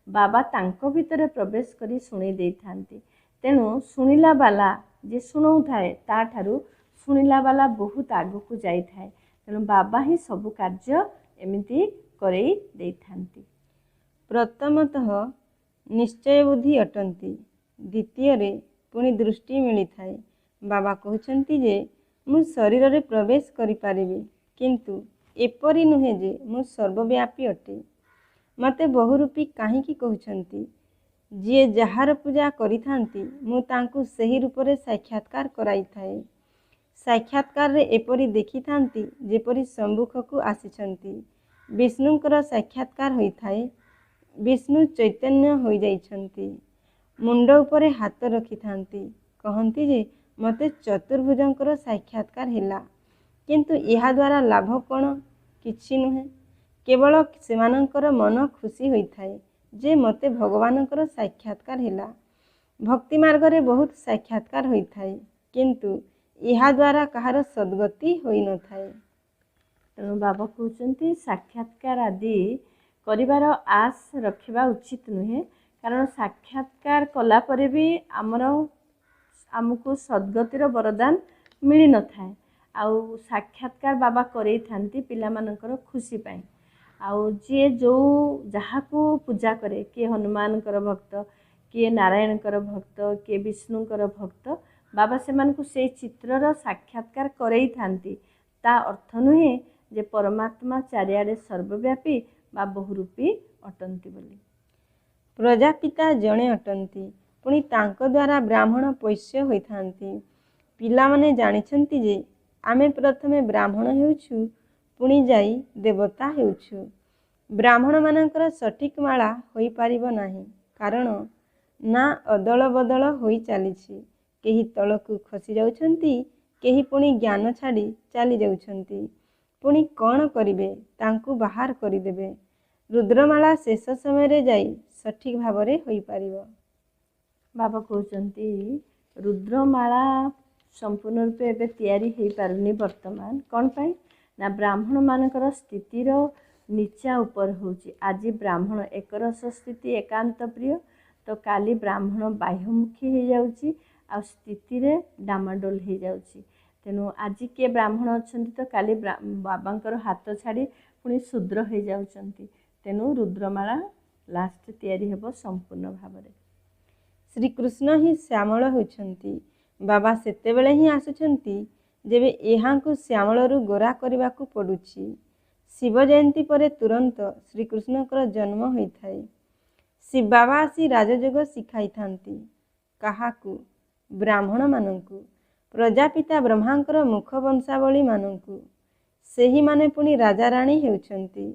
ବାବା ତାଙ୍କ ଭିତରେ ପ୍ରବେଶ କରି ଶୁଣେଇ ଦେଇଥାନ୍ତି। ତେଣୁ ଶୁଣିଲା ବାଲା ଯେ ଶୁଣଉଥାଏ ତାଠାରୁ ଶୁଣିଲା ବାଲା ବହୁତ ଆଗକୁ ଯାଇଥାଏ। ତେଣୁ ବାବା ହିଁ ସବୁ କାର୍ଯ୍ୟ ଏମିତି କରେଇ ଦେଇଥାନ୍ତି। ପ୍ରଥମତଃ ନିଶ୍ଚୟ ବୁଦ୍ଧି ଅଟନ୍ତି। ଦ୍ୱିତୀୟରେ ପୁଣି ଦୃଷ୍ଟି ମିଳିଥାଏ। ବାବା କହୁଛନ୍ତି ଯେ ମୁଁ ଶରୀରରେ ପ୍ରବେଶ କରିପାରିବି, କିନ୍ତୁ ଏପରି ନୁହେଁ ଯେ ମୁଁ ସର୍ବବ୍ୟାପୀ ଅଟେ। ମୋତେ ବହୁରୂପୀ କାହିଁକି କହୁଛନ୍ତି? ଯିଏ ଯାହାର ପୂଜା କରିଥାନ୍ତି ମୁଁ ତାଙ୍କୁ ସେହି ରୂପରେ ସାକ୍ଷାତକାର କରାଇଥାଏ। ସାକ୍ଷାତକାରରେ ଏପରି ଦେଖିଥାନ୍ତି ଯେପରି ସମ୍ମୁଖକୁ ଆସିଛନ୍ତି। ବିଷ୍ଣୁଙ୍କର ସାକ୍ଷାତକାର ହୋଇଥାଏ। ବିଷ୍ଣୁ ଚୈତନ୍ୟ ହୋଇଯାଇଛନ୍ତି। ମୁଣ୍ଡ ଉପରେ ହାତ ରଖିଥାନ୍ତି। କହନ୍ତି ଯେ ମୋତେ ଚତୁର୍ଭୁଜଙ୍କର ସାକ୍ଷାତକାର ହେଲା। କିନ୍ତୁ ଏହାଦ୍ୱାରା ଲାଭ କ'ଣ? କିଛି ନୁହେଁ। କେବଳ ସେମାନଙ୍କର ମନ ଖୁସି ହୋଇଥାଏ ଯେ ମୋତେ ଭଗବାନଙ୍କର ସାକ୍ଷାତକାର ହେଲା। ଭକ୍ତି ମାର୍ଗରେ ବହୁତ ସାକ୍ଷାତକାର ହୋଇଥାଏ, କିନ୍ତୁ ଏହାଦ୍ୱାରା କାହାର ସଦ୍ଗତି ହୋଇନଥାଏ। ତେଣୁ ବାବା କହୁଛନ୍ତି ସାକ୍ଷାତକାର ଆଦି କରିବାର ଆଶ ରଖିବା ଉଚିତ ନୁହେଁ, କାରଣ ସାକ୍ଷାତକାର କଲା ପରେ ବି ଆମକୁ ସଦ୍ଗତିର ବରଦାନ ମିଳିନଥାଏ। ଆଉ ସାକ୍ଷାତକାର ବାବା କରେଇଥାନ୍ତି ପିଲାମାନଙ୍କର ଖୁସି ପାଇଁ। ଆଉ ଯିଏ ଯାହାକୁ ପୂଜା କରେ, କିଏ ହନୁମାନଙ୍କର ଭକ୍ତ, କିଏ ନାରାୟଣଙ୍କର ଭକ୍ତ, କିଏ ବିଷ୍ଣୁଙ୍କର ଭକ୍ତ, ବାବା ସେମାନଙ୍କୁ ସେଇ ଚିତ୍ରର ସାକ୍ଷାତକାର କରେଇଥାନ୍ତି। ତା ଅର୍ଥ ନୁହେଁ ଯେ ପରମାତ୍ମା ଚାରିଆଡ଼େ ସର୍ବବ୍ୟାପୀ ବା ବହୁରୂପୀ ଅଟନ୍ତି ବୋଲି। ପ୍ରଜାପିତା ଜଣେ ଅଟନ୍ତି। ପୁଣି ତାଙ୍କ ଦ୍ୱାରା ବ୍ରାହ୍ମଣ ପୋଷ୍ୟ ହୋଇଥାନ୍ତି। ପିଲାମାନେ ଜାଣିଛନ୍ତି ଯେ ଆମେ ପ୍ରଥମେ ବ୍ରାହ୍ମଣ ହେଉଛୁ, ପୁଣି ଯାଇ ଦେବତା ହେଉଛୁ। ବ୍ରାହ୍ମଣମାନଙ୍କର ସଠିକ୍ ମାଳା ହୋଇପାରିବ ନାହିଁ, କାରଣ ନା ଅଦଳ ବଦଳ ହୋଇ ଚାଲିଛି। କେହି ତଳକୁ ଖସି ଯାଉଛନ୍ତି, କେହି ପୁଣି ଜ୍ଞାନ ଛାଡ଼ି ଚାଲି ଯାଉଛନ୍ତି। ପୁଣି କ'ଣ କରିବେ? ତାଙ୍କୁ ବାହାର କରିଦେବେ। ରୁଦ୍ରମାଳା ଶେଷ ସମୟରେ ଯାଇ ସଠିକ୍ ଭାବରେ ହୋଇପାରିବ। ବାବା କହୁଛନ୍ତି ରୁଦ୍ରମାଳା ସମ୍ପୂର୍ଣ୍ଣ ରୂପେ ଏବେ ତିଆରି ହେଇପାରୁନି ବର୍ତ୍ତମାନ। କ'ଣ ପାଇଁ? ନା ବ୍ରାହ୍ମଣମାନଙ୍କର ସ୍ଥିତିର ନିଚା ଉପର ହେଉଛି। ଆଜି ବ୍ରାହ୍ମଣ ଏକରସ ସ୍ଥିତି ଏକାନ୍ତ ପ୍ରିୟ, ତ କାଲି ବ୍ରାହ୍ମଣ ବାହ୍ୟମୁଖୀ ହେଇଯାଉଛି, ଆଉ ସ୍ଥିତିରେ ଡାମାଡୋଲ ହେଇଯାଉଛି। ତେଣୁ ଆଜି କିଏ ବ୍ରାହ୍ମଣ ଅଛନ୍ତି ତ କାଲି ବାବାଙ୍କର ହାତ ଛାଡ଼ି ପୁଣି ଶୂଦ୍ର ହେଇଯାଉଛନ୍ତି। ତେଣୁ ରୁଦ୍ରମାଳା ଲାଷ୍ଟ ତିଆରି ହେବ ସମ୍ପୂର୍ଣ୍ଣ ଭାବରେ। ଶ୍ରୀକୃଷ୍ଣ ହିଁ ଶ୍ୟାମଳ ହେଉଛନ୍ତି। ବାବା ସେତେବେଳେ ହିଁ ଆସୁଛନ୍ତି ଯେବେ ଏହାଙ୍କୁ ଶ୍ୟାମଳରୁ ଗୋରା କରିବାକୁ ପଡ଼ୁଛି। ଶିବ ଜୟନ୍ତୀ ପରେ ତୁରନ୍ତ ଶ୍ରୀକୃଷ୍ଣଙ୍କର ଜନ୍ମ ହୋଇଥାଏ। ଶିବ ବାବା ଆସି ରାଜଯୋଗ ଶିଖାଇଥାନ୍ତି। କାହାକୁ? ବ୍ରାହ୍ମଣମାନଙ୍କୁ। ପ୍ରଜାପିତା ବ୍ରହ୍ମାଙ୍କର ମୁଖ ବଂଶାବଳୀମାନଙ୍କୁ। ସେହିମାନେ ପୁଣି ରାଜାରାଣୀ ହେଉଛନ୍ତି।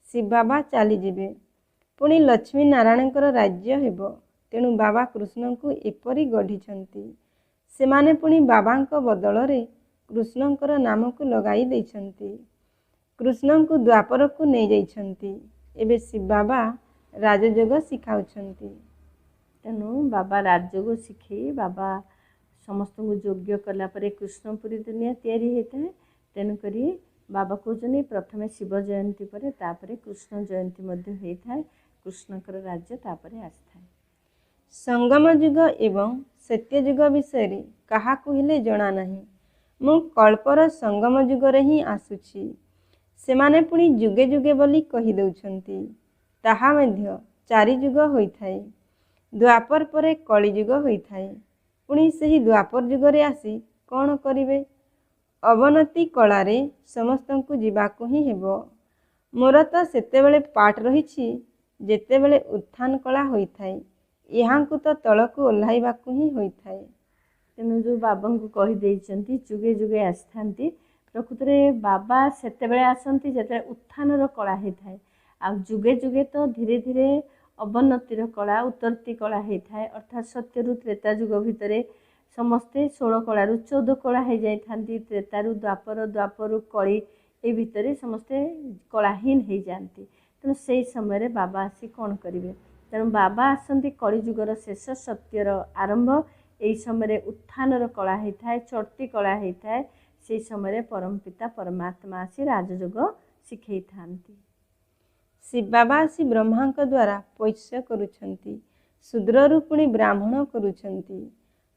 ଶିବ ବାବା ଚାଲିଯିବେ, ପୁଣି ଲକ୍ଷ୍ମୀ ନାରାୟଣଙ୍କର ରାଜ୍ୟ ହେବ। ତେଣୁ ବାବା କୃଷ୍ଣଙ୍କୁ ଏପରି ଗଢ଼ିଛନ୍ତି। ସେମାନେ ପୁଣି ବାବାଙ୍କ ବଦଳରେ କୃଷ୍ଣଙ୍କର ନାମକୁ ଲଗାଇ ଦେଇଛନ୍ତି। କୃଷ୍ଣଙ୍କୁ ଦ୍ୱାପରକୁ ନେଇଯାଇଛନ୍ତି। ଏବେ ଶିବ ବାବା ରାଜଯୋଗ ଶିଖାଉଛନ୍ତି। ତେଣୁ ବାବା ରାଜଯୋଗ ଶିଖେଇ ବାବା ସମସ୍ତଙ୍କୁ ଯୋଗ୍ୟ କଲା ପରେ କୃଷ୍ଣପୁରୀ ଦୁନିଆ ତିଆରି ହୋଇଥାଏ। ତେଣୁକରି ବାବା କହୁଛନ୍ତି ପ୍ରଥମେ ଶିବ ଜୟନ୍ତୀ ପରେ ତାପରେ କୃଷ୍ଣ ଜୟନ୍ତୀ ମଧ୍ୟ ହୋଇଥାଏ। କୃଷ୍ଣଙ୍କର ରାଜ୍ୟ ତାପରେ ଆସିଥାଏ। ସଙ୍ଗମ ଯୁଗ ଏବଂ ସତ୍ୟ ଯୁଗ ବିଷୟରେ କାହାକୁ ହେଲେ ଜଣା ନାହିଁ। ମୁଁ କଳ୍ପର ସଙ୍ଗମ ଯୁଗରେ ହିଁ ଆସୁଛି। ସେମାନେ ପୁଣି ଯୁଗେ ଯୁଗେ ବୋଲି କହିଦେଉଛନ୍ତି। ତାହା ମଧ୍ୟ 4 ଯୁଗ ହୋଇଥାଏ। ଦ୍ୱାପର ପରେ କଳିଯୁଗ ହୋଇଥାଏ। ପୁଣି ସେହି ଦ୍ୱାପର ଯୁଗରେ ଆସି କ'ଣ କରିବେ? ଅବନତି କଳାରେ ସମସ୍ତଙ୍କୁ ଯିବାକୁ ହିଁ ହେବ। ମୋର ତ ସେତେବେଳେ ପାଠ ରହିଛି ଯେତେବେଳେ ଉତ୍ଥାନ କଳା ହୋଇଥାଏ। ଏହାଙ୍କୁ ତ ତଳକୁ ଓହ୍ଲାଇବାକୁ ହିଁ ହୋଇଥାଏ। ତେଣୁ ଯେଉଁ ବାବାଙ୍କୁ କହିଦେଇଛନ୍ତି ଯୁଗେ ଯୁଗେ ଆସିଥାନ୍ତି, ପ୍ରକୃତରେ ବାବା ସେତେବେଳେ ଆସନ୍ତି ଯେତେବେଳେ ଉତ୍ଥାନର କଳା ହେଇଥାଏ। ଆଉ ଯୁଗେ ଯୁଗେ ତ ଧୀରେ ଧୀରେ ଅବନତିର କଳା, ଉତ୍ତର୍ତ୍ତି କଳା ହେଇଥାଏ। ଅର୍ଥାତ୍ ସତ୍ୟରୁ ତ୍ରେତା ଯୁଗ ଭିତରେ ସମସ୍ତେ 16 କଳାରୁ 14 କଳା ହେଇଯାଇଥାନ୍ତି। ତ୍ରେତାରୁ ଦ୍ୱାପର, ଦ୍ୱାପରରୁ କଳି, ଏ ଭିତରେ ସମସ୍ତେ କଳାହୀନ ହେଇଯାଆନ୍ତି। ତେଣୁ ସେଇ ସମୟରେ ବାବା ଆସି କ'ଣ କରିବେ? ତେଣୁ ବାବା ଆସନ୍ତି କଳିଯୁଗର ଶେଷ, ସତ୍ୟର ଆରମ୍ଭ। ଏହି ସମୟରେ ଉତ୍ଥାନର କଳା ହେଇଥାଏ, ଚର୍ତ୍ତି କଳା ହେଇଥାଏ। ସେହି ସମୟରେ ପରମପିତା ପରମାତ୍ମା ଆସି ରାଜଯୋଗ ଶିଖେଇଥାନ୍ତି। ଶିବ ବାବା ଆସି ବ୍ରହ୍ମାଙ୍କ ଦ୍ୱାରା ପୋଷ୍ୟ କରୁଛନ୍ତି, ଶୂଦ୍ରରୁ ପୁଣି ବ୍ରାହ୍ମଣ କରୁଛନ୍ତି।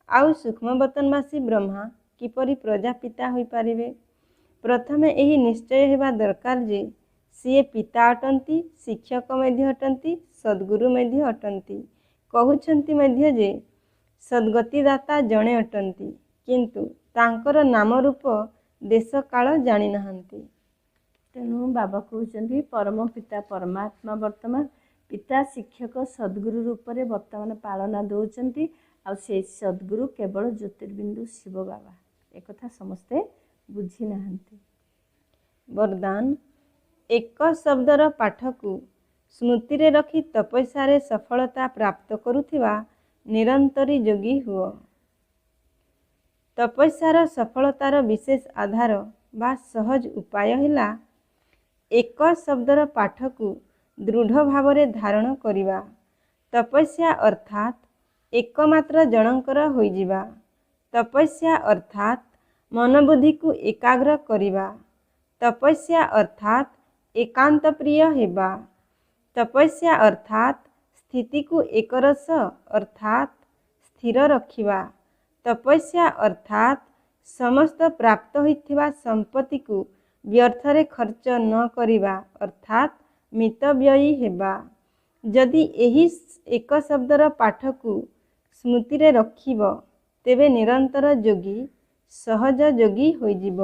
ଆଉ ସୂକ୍ଷ୍ମବତନବାସୀ ବ୍ରହ୍ମା କିପରି ପ୍ରଜାପିତା ହୋଇପାରିବେ? ପ୍ରଥମେ ଏହି ନିଶ୍ଚୟ ହେବା ଦରକାର ଯେ ସିଏ ପିତା ଅଟନ୍ତି, ଶିକ୍ଷକ ମଧ୍ୟ ଅଟନ୍ତି, ସଦ୍ଗୁରୁ ମଧ୍ୟ ଅଟନ୍ତି। କହୁଛନ୍ତି ମଧ୍ୟ ଯେ ସଦ୍ଗତିଦାତା ଜଣେ ଅଟନ୍ତି, କିନ୍ତୁ ତାଙ୍କର ନାମ ରୂପ ଦେଶ କାଳ ଜାଣିନାହାନ୍ତି। ତେଣୁ ବାବା କହୁଛନ୍ତି ପରମ ପିତା ପରମାତ୍ମା ବର୍ତ୍ତମାନ ପିତା, ଶିକ୍ଷକ, ସଦ୍ଗୁରୁ ରୂପରେ ବର୍ତ୍ତମାନ ପାଳନା ଦେଉଛନ୍ତି। ଆଉ ସେଇ ସଦ୍ଗୁରୁ କେବଳ ଜ୍ୟୋତିର୍ବିନ୍ଦୁ ଶିବ ବାବା। ଏକଥା ସମସ୍ତେ ବୁଝି ନାହାନ୍ତି। ବରଦାନ। ଏକ ଶବ୍ଦର ପାଠକୁ ସ୍ମୃତିରେ ରଖି ତପସ୍ୟାରେ ସଫଳତା ପ୍ରାପ୍ତ କରୁଥିବା ନିରନ୍ତରୀ ଯୋଗୀ ହୁଅ। ତପସ୍ୟାର ସଫଳତାର ବିଶେଷ ଆଧାର ବା ସହଜ ଉପାୟ ହେଲା ଏକ ଶବ୍ଦର ପାଠକୁ ଦୃଢ଼ ଭାବରେ ଧାରଣ କରିବା। ତପସ୍ୟା ଅର୍ଥାତ୍ ଏକମାତ୍ର ଜଣଙ୍କର ହୋଇଯିବା। ତପସ୍ୟା ଅର୍ଥାତ୍ ମନବୁଦ୍ଧିକୁ ଏକାଗ୍ର କରିବା। ତପସ୍ୟା ଅର୍ଥାତ୍ ଏକାନ୍ତ ପ୍ରିୟ ହେବା। ତପସ୍ୟା ଅର୍ଥାତ୍ ସ୍ଥିତିକୁ ଏକରସ ଅର୍ଥାତ୍ ସ୍ଥିର ରଖିବା। ତପସ୍ୟା ଅର୍ଥାତ୍ ସମସ୍ତ ପ୍ରାପ୍ତ ହୋଇଥିବା ସମ୍ପତ୍ତିକୁ ବ୍ୟର୍ଥରେ ଖର୍ଚ୍ଚ ନ କରିବା ଅର୍ଥାତ୍ ମିତବ୍ୟୟୀ ହେବା। ଯଦି ଏହି ଏକ ଶବ୍ଦର ପାଠକୁ ସ୍ମୃତିରେ ରଖିବ, ତେବେ ନିରନ୍ତର ଯୋଗୀ ସହଜ ଯୋଗୀ ହୋଇଯିବ,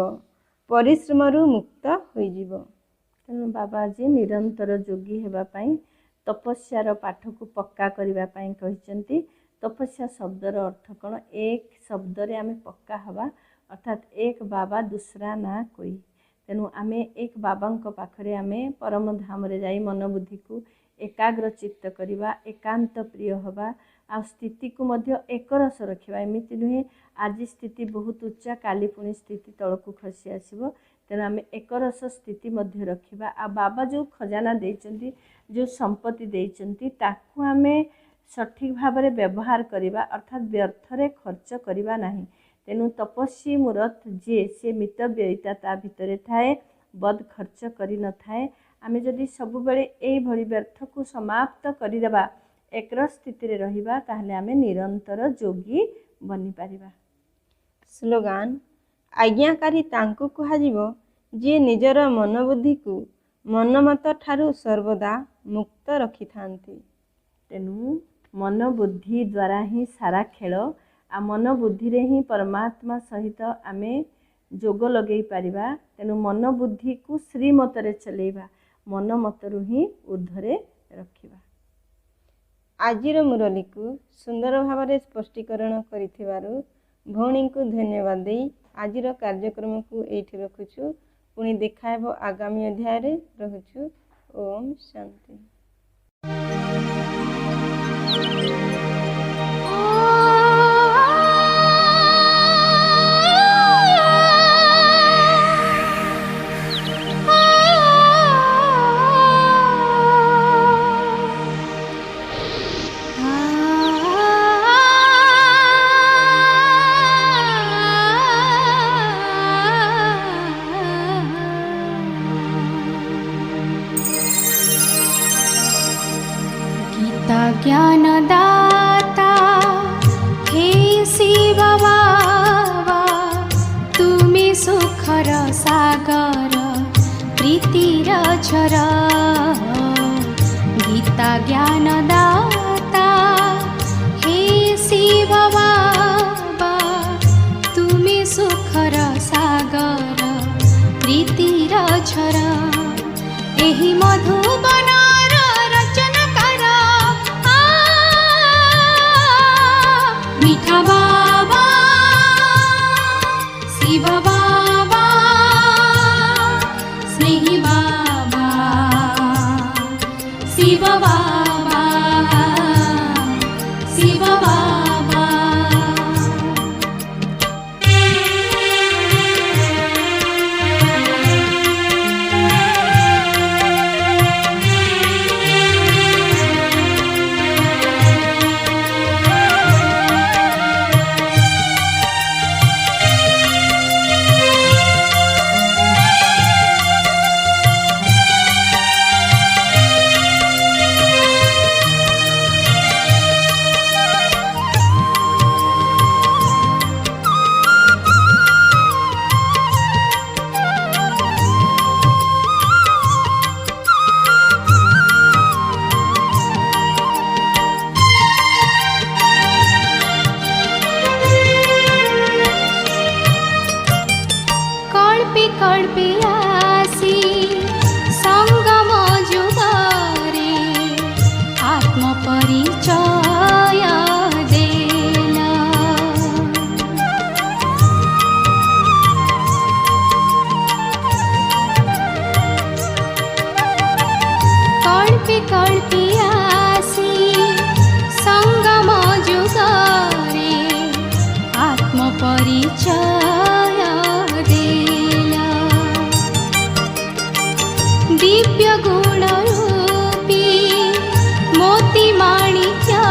ପରିଶ୍ରମରୁ ମୁକ୍ତ ହୋଇଯିବ। ତେଣୁ ବାବା ଆଜି ନିରନ୍ତର ଯୋଗୀ ହେବା ପାଇଁ ତପସ୍ୟାର ପାଠକୁ ପକ୍କା କରିବା ପାଇଁ କହିଛନ୍ତି। ତପସ୍ୟା ଶବ୍ଦର ଅର୍ଥ କ'ଣ? ଏକ ଶବ୍ଦରେ ଆମେ ପକ୍କା ହେବା, ଅର୍ଥାତ୍ ଏକ ବାବା ଦୁସରା ନା କୋଇ। ତେଣୁ ଆମେ ଏକ ବାବାଙ୍କ ପାଖରେ ଆମେ ପରମ ଧାମରେ ଯାଇ ମନବୁଦ୍ଧିକୁ ଏକାଗ୍ର ଚିତ୍ତ କରିବା, ଏକାନ୍ତ ପ୍ରିୟ ହେବା, ଆଉ ସ୍ଥିତିକୁ ମଧ୍ୟ ଏକରସ ରଖିବା। ଏମିତି ନୁହେଁ ଆଜି ସ୍ଥିତି ବହୁତ ଉଚ୍ଚା, କାଲି ପୁଣି ସ୍ଥିତି ତଳକୁ ଖସି ଆସିବ। ତେଣୁ ଆମେ ଏକରସ ସ୍ଥିତି ମଧ୍ୟ ରଖିବା। ଆଉ ବାବା ଯେଉଁ ଖଜାନା ଦେଇଛନ୍ତି, ଯେଉଁ ସମ୍ପତ୍ତି ଦେଇଛନ୍ତି, ତାକୁ ଆମେ ସଠିକ୍ ଭାବରେ ବ୍ୟବହାର କରିବା, ଅର୍ଥାତ୍ ବ୍ୟର୍ଥରେ ଖର୍ଚ୍ଚ କରିବା ନାହିଁ। ତେଣୁ ତପସ୍ୱୀ ମୂରତ ଯିଏ, ସେ ମିତବ୍ୟୟିତା ତା ଭିତରେ ଥାଏ, ବଦ ଖର୍ଚ୍ଚ କରିନଥାଏ। ଆମେ ଯଦି ସବୁବେଳେ ଏଇଭଳି ବ୍ୟର୍ଥକୁ ସମାପ୍ତ କରିଦେବା, ଏକର ସ୍ଥିତିରେ ରହିବା, ତାହେଲେ ଆମେ ନିରନ୍ତର ଯୋଗୀ ବନିପାରିବା। ସ୍ଲୋଗାନ। ଆଜ୍ଞାକାରୀ ତାଙ୍କୁ କୁହାଯିବ ଯିଏ ନିଜର ମନବୁଦ୍ଧିକୁ ମନମତ ଠାରୁ ସର୍ବଦା ମୁକ୍ତ ରଖିଥାନ୍ତି। ତେଣୁ ମନବୁଦ୍ଧି ଦ୍ୱାରା ହିଁ ସାରା ଖେଳ। ଆଉ ମନବୁଦ୍ଧିରେ ହିଁ ପରମାତ୍ମା ସହିତ ଆମେ ଯୋଗ ଲଗେଇ ପାରିବା। ତେଣୁ ମନବୁଦ୍ଧିକୁ ଶ୍ରୀମତରେ ଚଲେଇବା, ମନମତରୁ ହିଁ ଉର୍ଦ୍ଧ୍ୱରେ ରଖିବା। ଆଜିର ମୁରଲୀକୁ ସୁନ୍ଦର ଭାବରେ ସ୍ପଷ୍ଟୀକରଣ କରିଥିବାରୁ ଭଉଣୀଙ୍କୁ ଧନ୍ୟବାଦ ଦେଇ ଆଜିର କାର୍ଯ୍ୟକ୍ରମକୁ ଏଇଠି ରଖୁଛୁ। ପୁଣି ଦେଖା ହେବ ଆଗାମୀ ଅଧ୍ୟାୟରେ। ରହୁଛୁ। ଓମ୍ ଶାନ୍ତି। गीता ज्ञानदाता हे शिव बाबा, तुम सुखर सागर प्रीतिर झर गीता ज्ञान दाता हे शिव बाबा तुमे सुखर सागर प्रीतिर झर एही मधुबनर रचनाकार मीठा बाबा शिव बाबा स्नेही बाबा शिव बाबा शिव बाबा कल्पे आसी संगम जुगारे आत्म परिचय देला कल्पे आसी संगम जुगारे आत्म परिचय दिव्य गुण रूपी मोती माणिक्य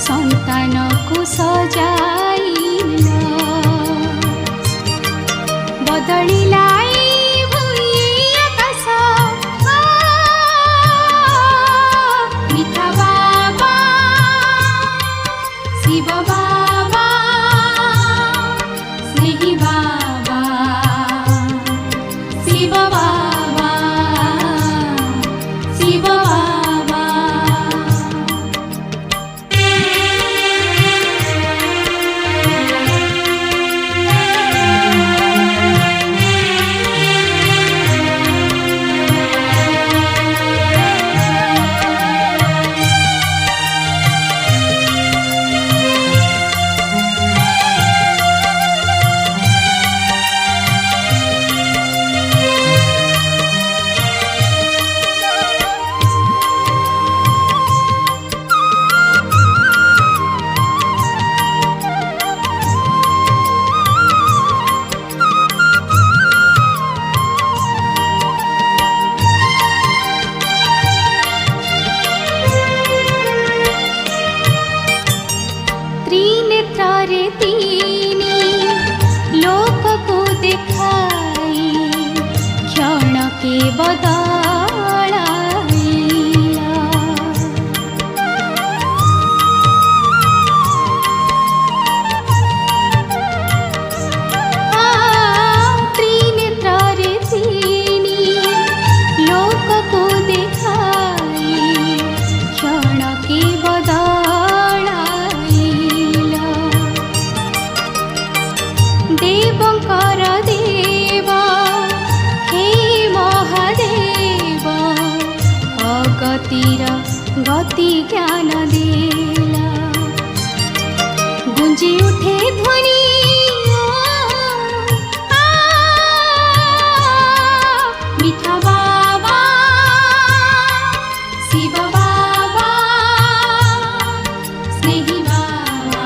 संतान को सजाइल बदलिला आकाश मीठा बाबा शिव बाबा स्नेही बाबा शिव बाबा शिव बाबा त्रिनेत्रे तीनी लोक को देखाई क्षण के बदलाइला त्रिनेत्रे तीनी लोक को देखाई क्षण के देवंकर देव हे महादेव अगतिर गति ज्ञान देला गुंजी उठे ध्वनि मीठा बाबा शिव बाबा स्नेही बाबा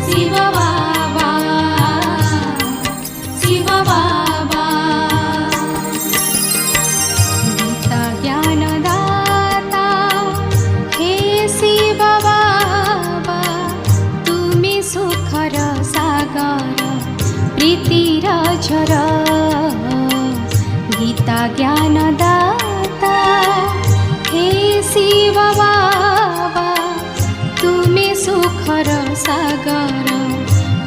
शिव बाबा शिव बाबा गीता ज्ञान दाता हे शिव बाबा तुमे सुखर सागर प्रीतिर झर गीता ज्ञान दाता हे शिव बाबा तुमे सुखर सागर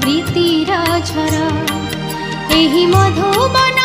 प्रीतिर झर एहि मधुबन